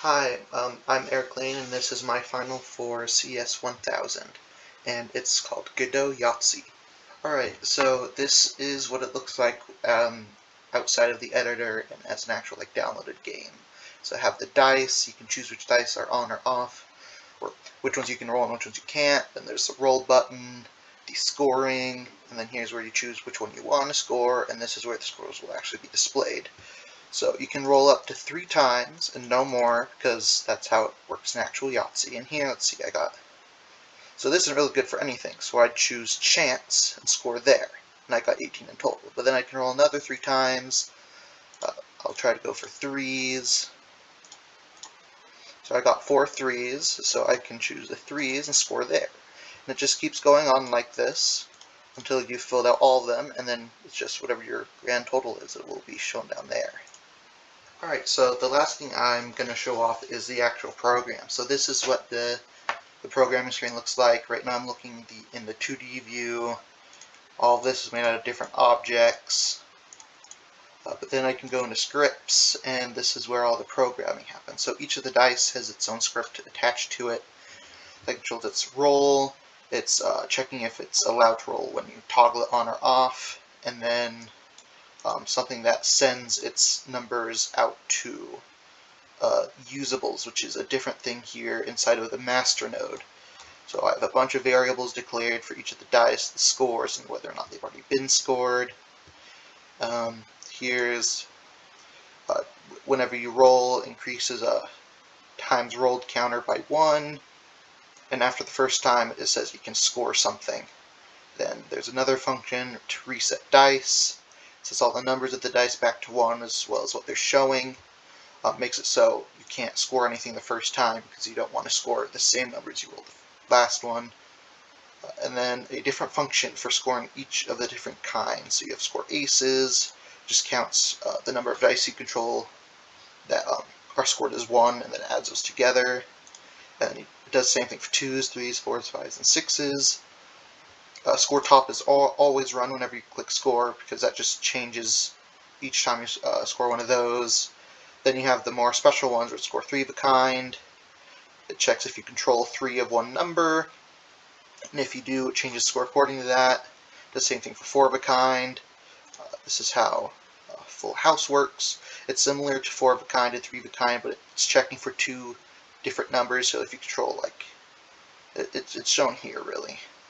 Hi, I'm Eric Lane, and this is my final for CS1000, and it's called Godot Yahtzee. Alright, so this is what it looks like outside of the editor and as an actual downloaded game. So I have the dice. You can choose which dice are on or off, or which ones you can roll and which ones you can't. Then there's the roll button, the scoring, and then here's where you choose which one you want to score, and this is where the scores will actually be displayed. So you can roll up to 3 times and no more, because that's how it works in actual Yahtzee. And here, let's see, so this isn't really good for anything, so I'd choose chance and score there. And I got 18 in total. But then I can roll another 3 times. I'll try to go for 3s. So I got 4 3s, so I can choose the 3s and score there. And it just keeps going on like this until you've filled out all of them, and then it's just whatever your grand total is, it will be shown down there. Alright, so the last thing I'm going to show off is the actual program. So this is what the programming screen looks like. Right now I'm looking in the 2D view. All of this is made out of different objects. But then I can go into scripts, and this is where all the programming happens. So each of the dice has its own script attached to it. That controls its roll. It's checking if it's allowed to roll when you toggle it on or off. And then something that sends its numbers out to usables, which is a different thing here inside of the master node. So I have a bunch of variables declared for each of the dice, the scores, and whether or not they've already been scored. Here's whenever you roll, increases a times rolled counter by 1, and after the first time it says you can score something. Then there's another function to reset dice. Sets all the numbers of the dice back to 1 as well as what they're showing. Makes it so you can't score anything the first time because you don't want to score the same numbers you rolled the last one. And then a different function for scoring each of the different kinds. So you have score aces, just counts the number of dice you control that are scored as 1 and then adds those together. And it does the same thing for 2s, 3s, 4s, 5s, and 6s. Score top is always run whenever you click score, because that just changes each time you score one of those. Then you have the more special ones where score 3 of a kind. It checks if you control 3 of one number, and if you do, it changes score according to that. Does the same thing for 4 of a kind. This is how Full House works. It's similar to 4 of a kind and 3 of a kind, but it's checking for 2 different numbers. So if you control, it's shown here really.